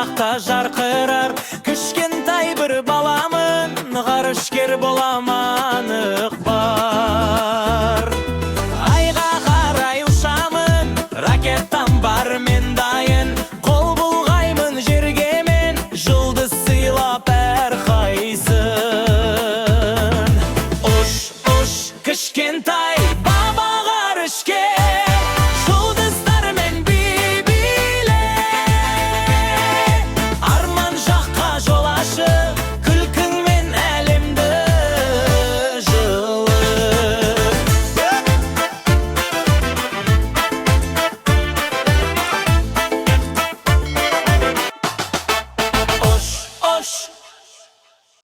жақта жарқырар. Кішкентай бір баламын, ғарышкер болам анық бар. Айға қарай ұшамын, ракетам бар мен дайын. Қол бұлғаймын жерге мен, жұлдыз сыйлап әрқайсын. Ұш, ұш, кішкентай баба ғарышкер, жұлдыздармен би-биле. Арман жаққа жол ашып, күлкіңмен әлемді жылы. Ұш, ұш,